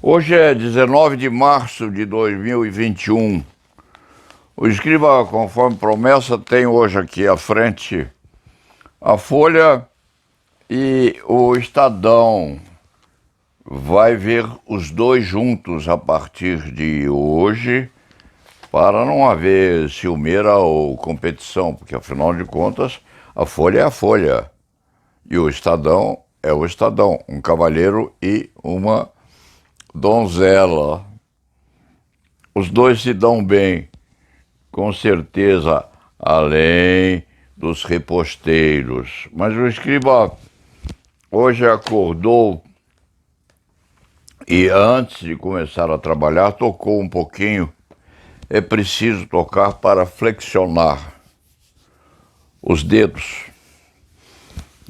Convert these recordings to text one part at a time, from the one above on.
Hoje é 19 de março de 2021. O Escriba, conforme promessa, tem hoje aqui à frente a Folha e o Estadão. Vai ver os dois juntos a partir de hoje, para não haver ciumeira ou competição, porque afinal de contas a Folha é a Folha e o Estadão é o Estadão, um cavalheiro e uma donzela. Os dois se dão bem, com certeza, além dos reposteiros. Mas o Escriba hoje acordou e antes de começar a trabalhar tocou um pouquinho. É preciso tocar para flexionar os dedos.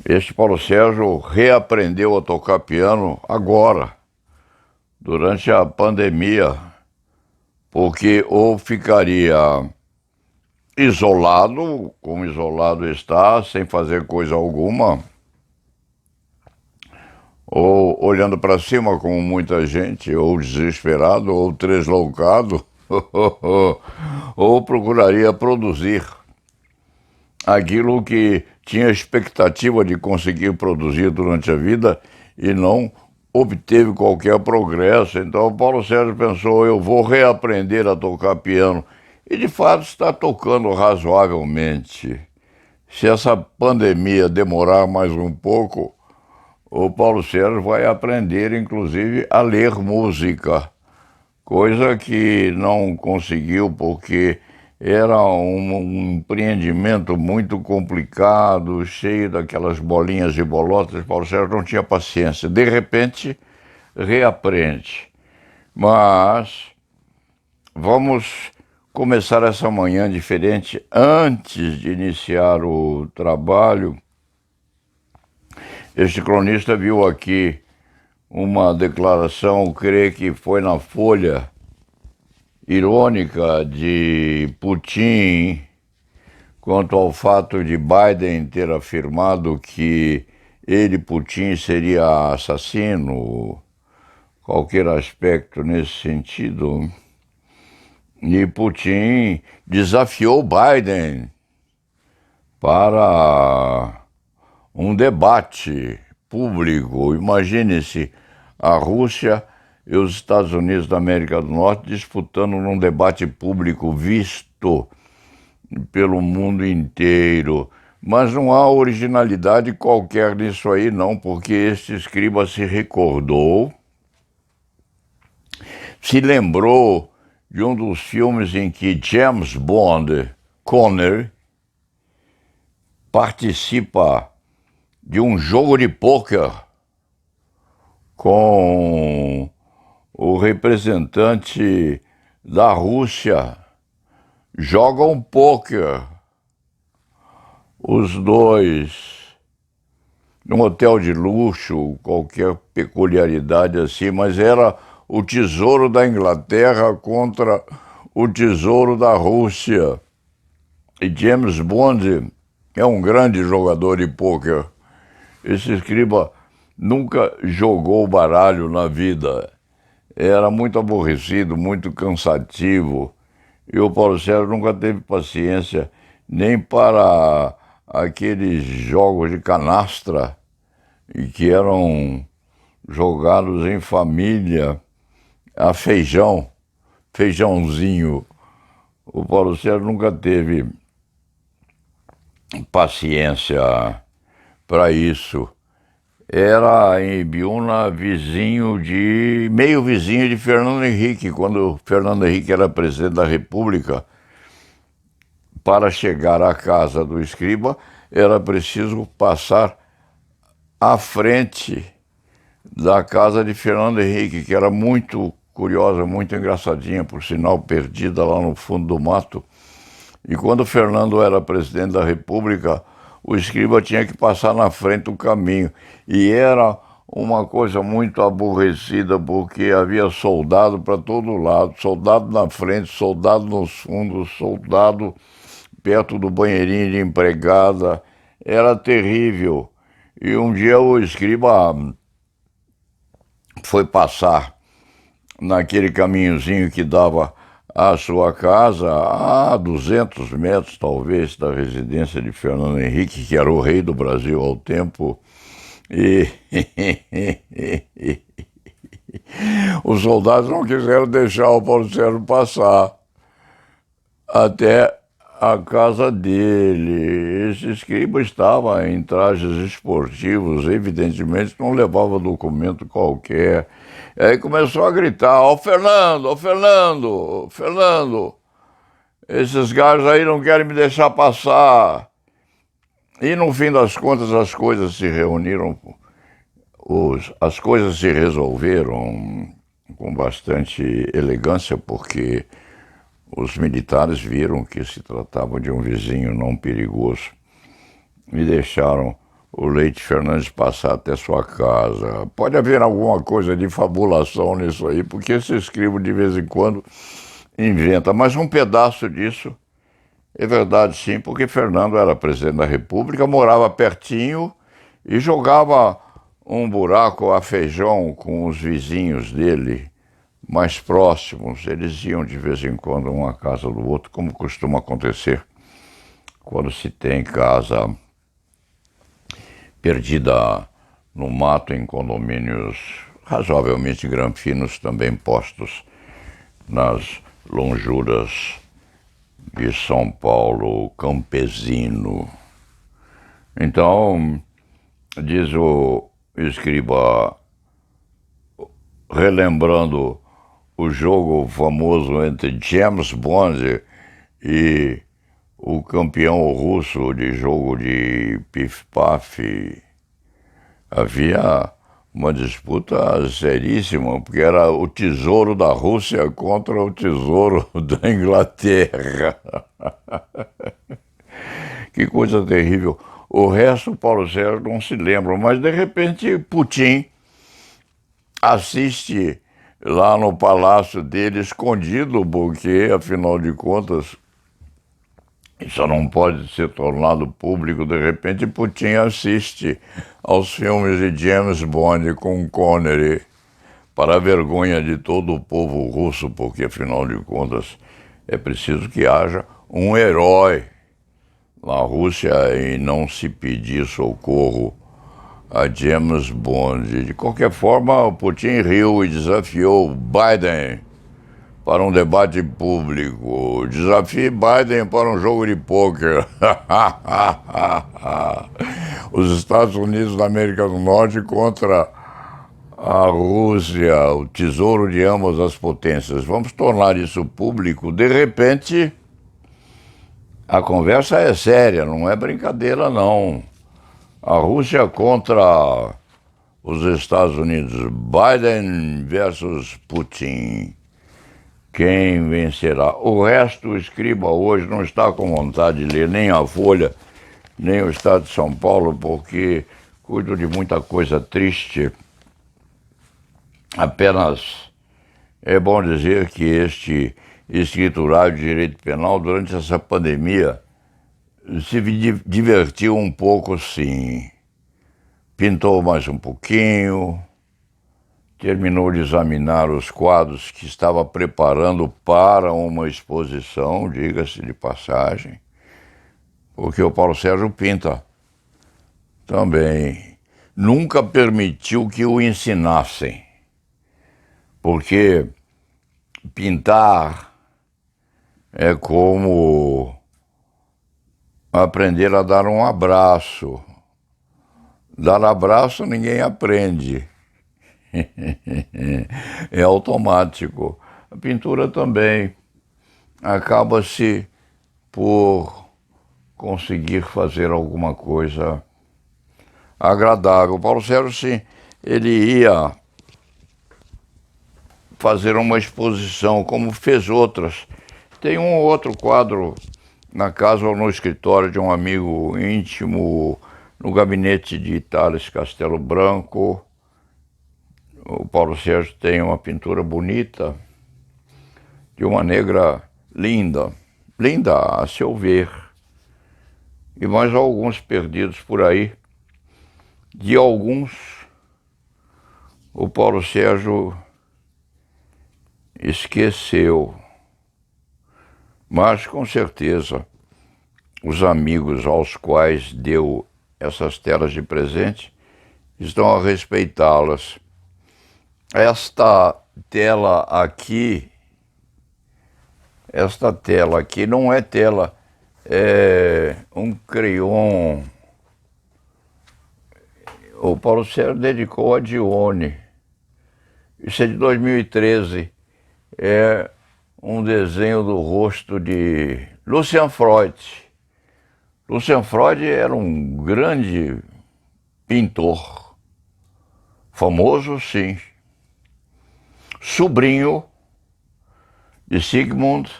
Este Paulo Sérgio reaprendeu a tocar piano agora, durante a pandemia, porque ou ficaria isolado, como isolado está, sem fazer coisa alguma, ou olhando para cima como muita gente, ou desesperado, ou tresloucado, ou procuraria produzir aquilo que tinha expectativa de conseguir produzir durante a vida e não obteve qualquer progresso. Então o Paulo Sérgio pensou, eu vou reaprender a tocar piano. E de fato está tocando razoavelmente. Se essa pandemia demorar mais um pouco, o Paulo Sérgio vai aprender, inclusive, a ler música, coisa que não conseguiu porque era um empreendimento muito complicado, cheio daquelas bolinhas e bolotas. Paulo Sérgio não tinha paciência. De repente, reaprende. Mas vamos começar essa manhã diferente. Antes de iniciar o trabalho, este cronista viu aqui uma declaração, creio que foi na Folha, irônica de Putin quanto ao fato de Biden ter afirmado que ele, Putin, seria assassino, qualquer aspecto nesse sentido. E Putin desafiou Biden para um debate público. Imagine-se a Rússia e os Estados Unidos da América do Norte disputando num debate público visto pelo mundo inteiro. Mas não há originalidade qualquer nisso aí não, porque este escriba se recordou, se lembrou de um dos filmes em que James Bond, Connery, participa de um jogo de pôquer com o representante da Rússia. Jogam pôquer, os dois, num hotel de luxo, qualquer peculiaridade assim, mas era o tesouro da Inglaterra contra o tesouro da Rússia. E James Bond é um grande jogador de pôquer. Esse escriba nunca jogou baralho na vida. Era muito aborrecido, muito cansativo. E o Paulo Sérgio nunca teve paciência nem para aqueles jogos de canastra que eram jogados em família, a feijãozinho. O Paulo Sérgio nunca teve paciência para isso. Era em Ibiúna meio vizinho de Fernando Henrique, quando Fernando Henrique era presidente da República. Para chegar à casa do escriba, era preciso passar à frente da casa de Fernando Henrique, que era muito curiosa, muito engraçadinha, por sinal, perdida lá no fundo do mato. E quando Fernando era presidente da República, o escriba tinha que passar na frente do caminho. E era uma coisa muito aborrecida, porque havia soldado para todo lado, soldado na frente, soldado nos fundos, soldado perto do banheirinho de empregada. era terrível. E um dia o escriba foi passar naquele caminhozinho que dava à sua casa, a 200 metros, talvez, da residência de Fernando Henrique, que era o rei do Brasil ao tempo. E os soldados não quiseram deixar o Paulo Sérgio passar até a casa dele. Esse escriba estava em trajes esportivos, evidentemente não levava documento qualquer. E aí começou a gritar: Ó Fernando, ó Fernando, ó Fernando, esses gajos aí não querem me deixar passar. E no fim das contas as coisas se reuniram, as coisas se resolveram com bastante elegância, porque os militares viram que se tratava de um vizinho não perigoso e deixaram o Leite Fernandes passar até sua casa. Pode haver alguma coisa de fabulação nisso aí, porque esse escribo de vez em quando inventa, mas um pedaço disso é verdade sim, porque Fernando era presidente da República, morava pertinho e jogava um buraco a feijão com os vizinhos dele mais próximos. Eles iam de vez em quando um à casa do outro, como costuma acontecer quando se tem casa perdida no mato em condomínios razoavelmente granfinos, também postos nas lonjuras de São Paulo campesino. Então, diz o escriba, relembrando o jogo famoso entre James Bond e o campeão russo de jogo de pif-paf, havia uma disputa seríssima, porque era o tesouro da Rússia contra o tesouro da Inglaterra. Que coisa terrível. O resto, Paulo Sérgio não se lembra, mas de repente Putin assiste lá no palácio dele, escondido, porque, afinal de contas, isso não pode ser tornado público. De repente, Putin assiste aos filmes de James Bond com Connery, para a vergonha de todo o povo russo, porque, afinal de contas, é preciso que haja um herói na Rússia e não se pedir socorro a James Bond. De qualquer forma, Putin riu e desafiou Biden para um debate público. Desafie Biden para um jogo de pôquer. Os Estados Unidos da América do Norte contra a Rússia, o tesouro de ambas as potências. Vamos tornar isso público. De repente, a conversa é séria, não é brincadeira, não. A Rússia contra os Estados Unidos. Biden versus Putin. Quem vencerá? O resto, o escriba hoje não está com vontade de ler nem a Folha, nem o Estado de São Paulo, porque cuido de muita coisa triste. Apenas é bom dizer que este escriturário de direito penal, durante essa pandemia, se divertiu um pouco, sim. Pintou mais um pouquinho, terminou de examinar os quadros que estava preparando para uma exposição, diga-se de passagem, porque o Paulo Sérgio pinta também. Nunca permitiu que o ensinassem, porque pintar é como aprender a dar um abraço. Dar abraço ninguém aprende. É automático. A pintura também acaba-se por conseguir fazer alguma coisa agradável. Paulo Sérgio, sim, ele ia fazer uma exposição, como fez outras. Tem um ou outro quadro na casa ou no escritório de um amigo íntimo, no gabinete de Thales Castelo Branco. O Paulo Sérgio tem uma pintura bonita de uma negra linda, linda a seu ver, e mais alguns perdidos por aí. De alguns, o Paulo Sérgio esqueceu, mas com certeza os amigos aos quais deu essas telas de presente estão a respeitá-las. Esta tela aqui não é tela, é um crayon. O Paulo Sérgio dedicou a Dione. Isso é de 2013. É um desenho do rosto de Lucian Freud. Lucian Freud era um grande pintor. Famoso, sim. Sobrinho de Sigmund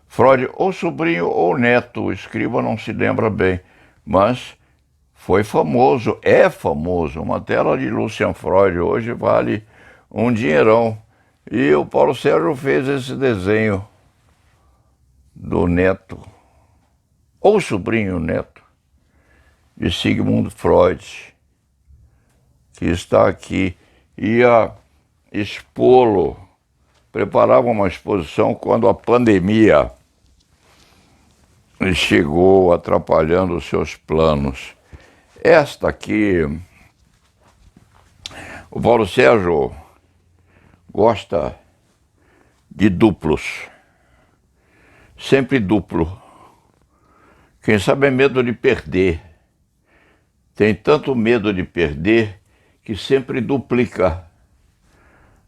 Freud, ou sobrinho ou neto, o escriba não se lembra bem, mas foi famoso, é famoso. Uma tela de Lucian Freud hoje vale um dinheirão. E o Paulo Sérgio fez esse desenho do neto, ou sobrinho neto, de Sigmund Freud, que está aqui. Ia expô-lo, preparava uma exposição quando a pandemia chegou atrapalhando os seus planos. Esta aqui, o Paulo Sérgio gosta de duplos, sempre duplo. Quem sabe é medo de perder. Tem tanto medo de perder que sempre duplica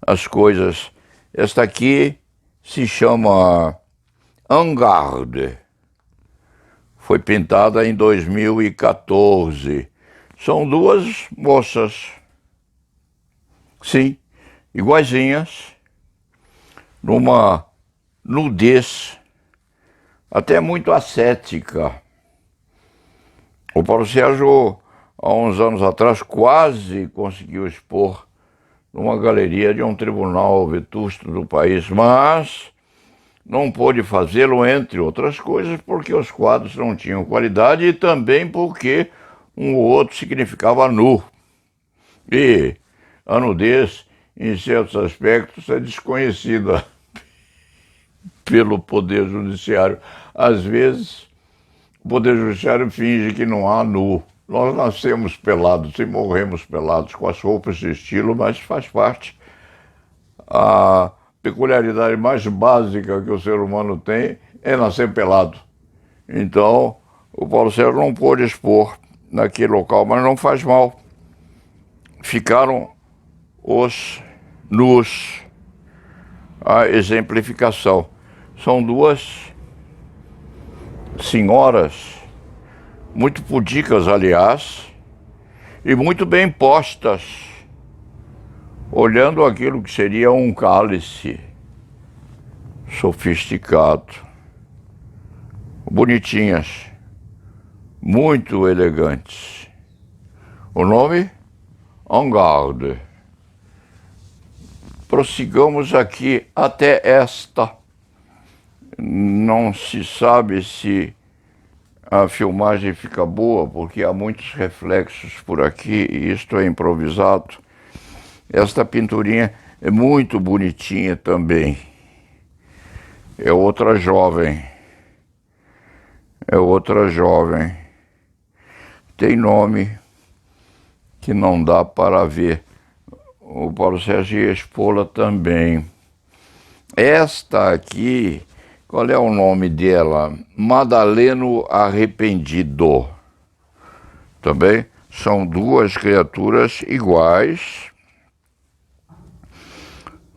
as coisas. Esta aqui se chama En-Garde. Foi pintada em 2014. São duas moças, sim, iguaizinhas, numa nudez até muito ascética. O Paulo Sérgio, há uns anos atrás, quase conseguiu expor numa galeria de um tribunal vetusto do país, mas não pôde fazê-lo, entre outras coisas, porque os quadros não tinham qualidade e também porque um ou outro significava nu. E a nudez, em certos aspectos, é desconhecida pelo Poder Judiciário. Às vezes, o Poder Judiciário finge que não há nu. Nós nascemos pelados e morremos pelados, com as roupas de estilo, mas faz parte. A peculiaridade mais básica que o ser humano tem é nascer pelado. Então, o Paulo Sérgio não pôde expor naquele local, mas não faz mal. Ficaram os nus, a exemplificação. São duas senhoras, muito pudicas, aliás, e muito bem postas, olhando aquilo que seria um cálice sofisticado. Bonitinhas, muito elegantes. O nome? En-Garde. Prossigamos aqui até esta. Não se sabe se a filmagem fica boa, porque há muitos reflexos por aqui e isto é improvisado. Esta pinturinha é muito bonitinha também. É outra jovem. Tem nome que não dá para ver. O Paulo Sérgio ia expô-la também. Esta aqui, qual é o nome dela? Madaleno Arrependido. Também são duas criaturas iguais,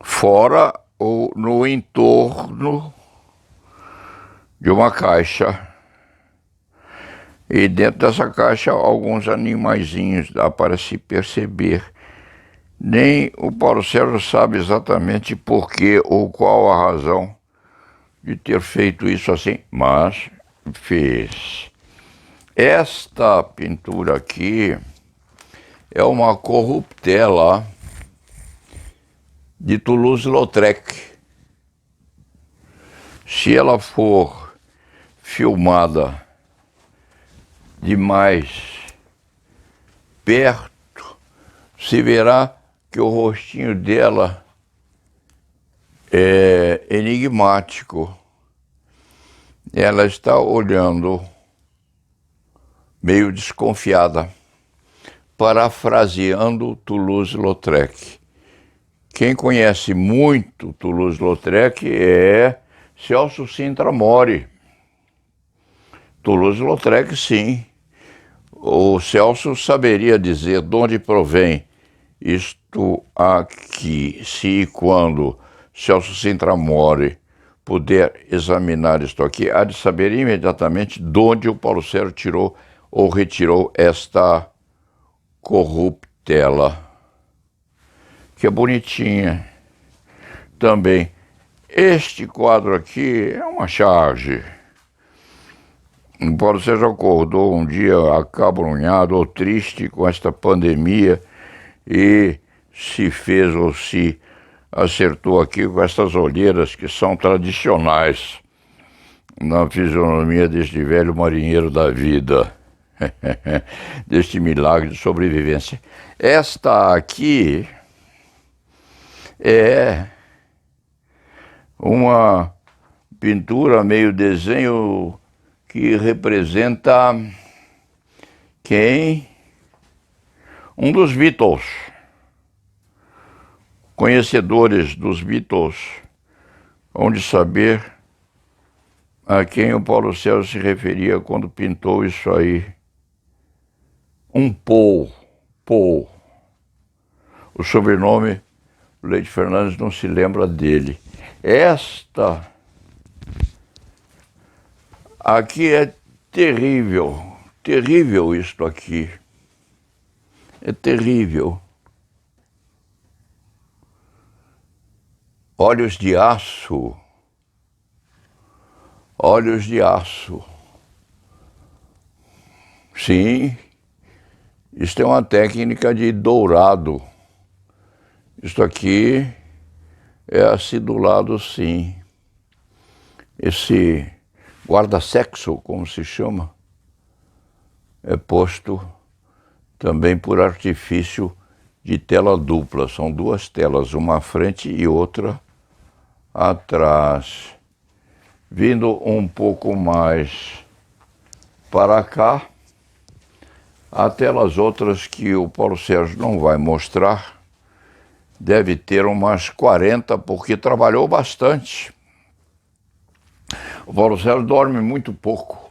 fora ou no entorno de uma caixa. E dentro dessa caixa, alguns animaizinhos, dá para se perceber. Nem o Paulo Sérgio sabe exatamente por que ou qual a razão de ter feito isso assim, mas fez. Esta pintura aqui é uma corruptela de Toulouse-Lautrec. Se ela for filmada de mais perto, se verá que o rostinho dela é enigmático. Ela está olhando meio desconfiada, parafraseando Toulouse-Lautrec. Quem conhece muito Toulouse-Lautrec é Celso Sintra Mori. Toulouse-Lautrec, sim. O Celso saberia dizer de onde provém isto aqui, se e quando Celso Sintra Mori puder examinar isto aqui, há de saber imediatamente de onde o Paulo Sérgio tirou ou retirou esta corruptela, que é bonitinha também. Este quadro aqui é uma charge. O Paulo Sérgio acordou um dia acabrunhado ou triste com esta pandemia e se fez ou se acertou aqui com estas olheiras que são tradicionais na fisionomia deste velho marinheiro da vida, deste milagre de sobrevivência. Esta aqui é uma pintura meio desenho que representa quem? Um dos Beatles. Conhecedores dos Beatles hão de saber a quem o Paulo Sérgio se referia quando pintou isso aí. Um Paul. Paul. O sobrenome, o Leite Fernandes não se lembra dele. Esta aqui é terrível, terrível isto aqui. É terrível. Olhos de aço. Olhos de aço. Sim, isto é uma técnica de dourado. Isto aqui é acidulado, sim. Esse guarda-sexo, como se chama, é posto também por artifício de tela dupla. São duas telas, uma à frente e outra atrás. Vindo um pouco mais para cá, há telas outras que o Paulo Sérgio não vai mostrar. Deve ter umas 40, porque trabalhou bastante. O Paulo Sérgio dorme muito pouco.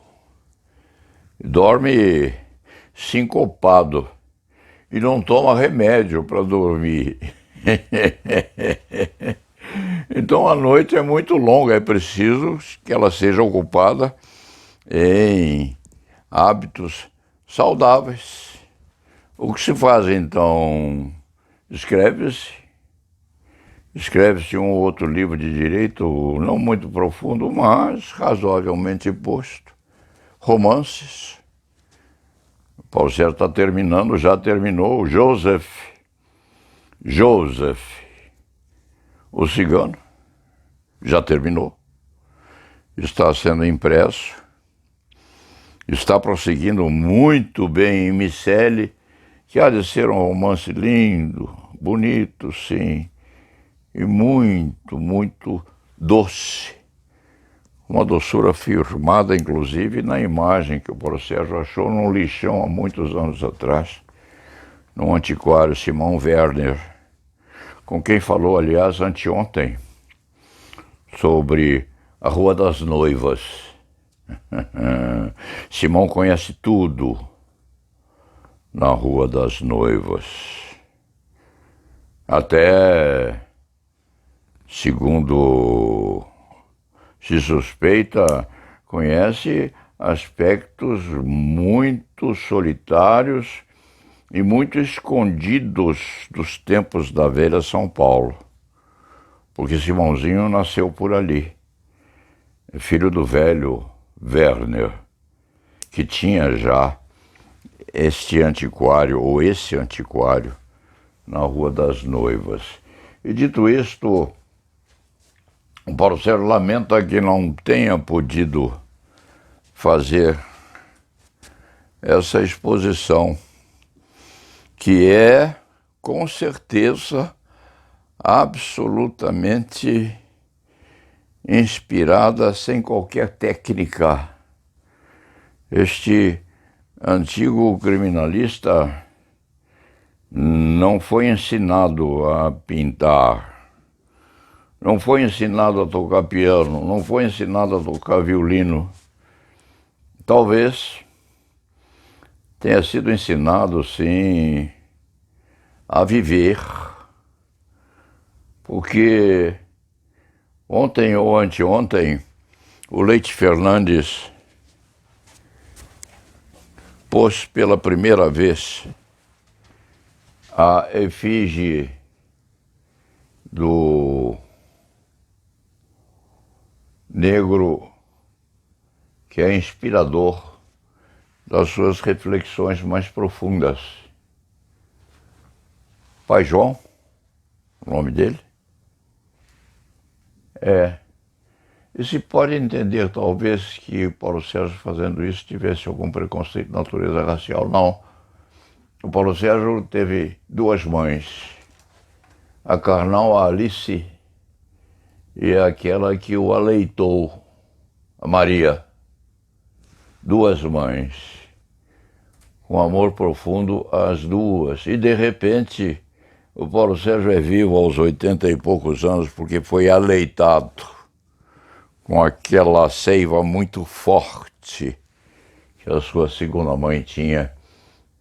Dorme sincopado e não toma remédio para dormir. Então a noite é muito longa, é preciso que ela seja ocupada em hábitos saudáveis. O que se faz então? Escreve-se um ou outro livro de direito, não muito profundo, mas razoavelmente posto. Romances. O Paulo Sérgio está terminando, já terminou, Joseph, o Cigano, já terminou. Está sendo impresso. Está prosseguindo muito bem em Miceli, que há de ser um romance lindo, bonito, sim, e muito, muito doce. Uma doçura firmada, inclusive, na imagem que o Paulo Sérgio achou num lixão há muitos anos atrás, num antiquário, Simão Werner, com quem falou, aliás, anteontem, sobre a Rua das Noivas. Simão conhece tudo na Rua das Noivas. Até, segundo se suspeita, conhece aspectos muito solitários e muito escondidos dos tempos da velha São Paulo, porque Simãozinho nasceu por ali, é filho do velho Werner, que tinha já este antiquário, ou esse antiquário, na Rua das Noivas. E dito isto, o Paulo Sérgio lamenta que não tenha podido fazer essa exposição, que é, com certeza, absolutamente inspirada sem qualquer técnica. Este antigo criminalista não foi ensinado a pintar, não foi ensinado a tocar piano, não foi ensinado a tocar violino. Talvez tenha sido ensinado, sim, a viver, porque ontem ou anteontem o Leite Fernandes pôs pela primeira vez a efígie do negro que é inspirador das suas reflexões mais profundas. Pai João, o nome dele, E se pode entender, talvez, que Paulo Sérgio, fazendo isso, tivesse algum preconceito de natureza racial. Não. O Paulo Sérgio teve duas mães, a carnal, a Alice, e aquela que o aleitou, a Maria. Duas mães, com amor profundo às duas. E, de repente, o Paulo Sérgio é vivo aos 80 e poucos anos porque foi aleitado com aquela seiva muito forte que a sua segunda mãe tinha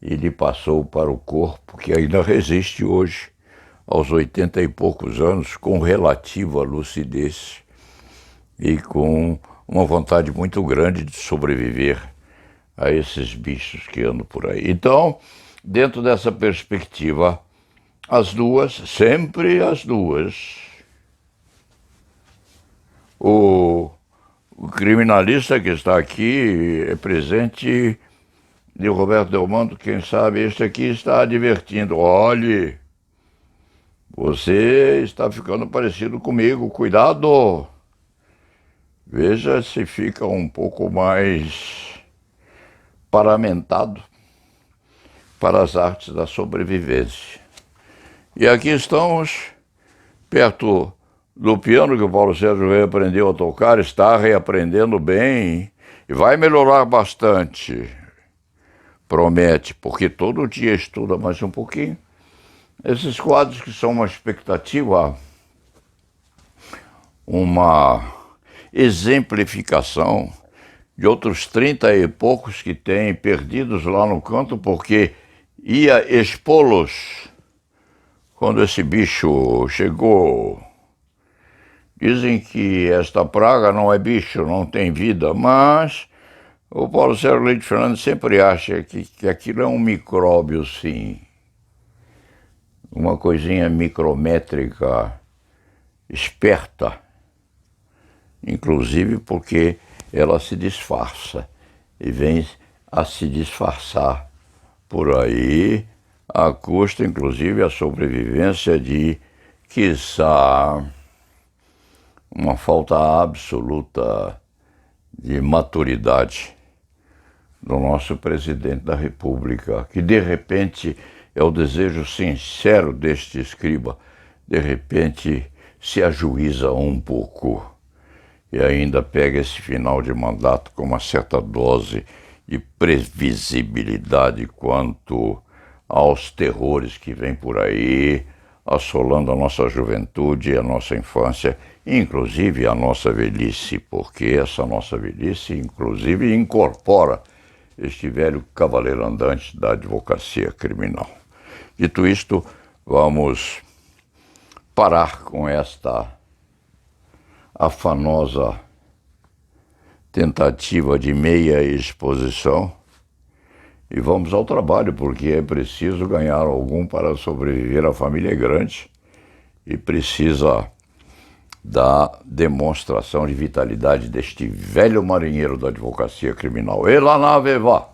e lhe passou para o corpo, que ainda resiste hoje, aos 80 e poucos anos, com relativa lucidez e com uma vontade muito grande de sobreviver a esses bichos que andam por aí. Então, dentro dessa perspectiva, as duas, sempre as duas. O criminalista que está aqui é presente de Roberto Delmanto, quem sabe este aqui está advertindo: olhe, você está ficando parecido comigo, cuidado. Veja se fica um pouco mais paramentado para as artes da sobrevivência. E aqui estamos, perto do piano que o Paulo Sérgio reaprendeu a tocar, está reaprendendo bem e vai melhorar bastante. Promete, porque todo dia estuda mais um pouquinho. Esses quadros que são uma expectativa, uma exemplificação de outros 30 e poucos que tem perdidos lá no canto porque ia expô-los quando esse bicho chegou. Dizem que esta praga não é bicho, não tem vida, mas o Paulo Sérgio Leite Fernandes sempre acha que aquilo é um micróbio, sim. Uma coisinha micrométrica, esperta, inclusive porque ela se disfarça e vem a se disfarçar por aí, a custa, inclusive, a sobrevivência de, quiçá, uma falta absoluta de maturidade do nosso presidente da República, que de repente é o desejo sincero deste escriba, de repente se ajuiza um pouco e ainda pega esse final de mandato com uma certa dose de previsibilidade quanto aos terrores que vêm por aí, assolando a nossa juventude, a nossa infância, inclusive a nossa velhice, porque essa nossa velhice, inclusive, incorpora este velho cavaleiro andante da advocacia criminal. Dito isto, vamos parar com esta afanosa tentativa de meia exposição e vamos ao trabalho, porque é preciso ganhar algum para sobreviver. A família é grande e precisa da demonstração de vitalidade deste velho marinheiro da advocacia criminal. E lá na Aveva!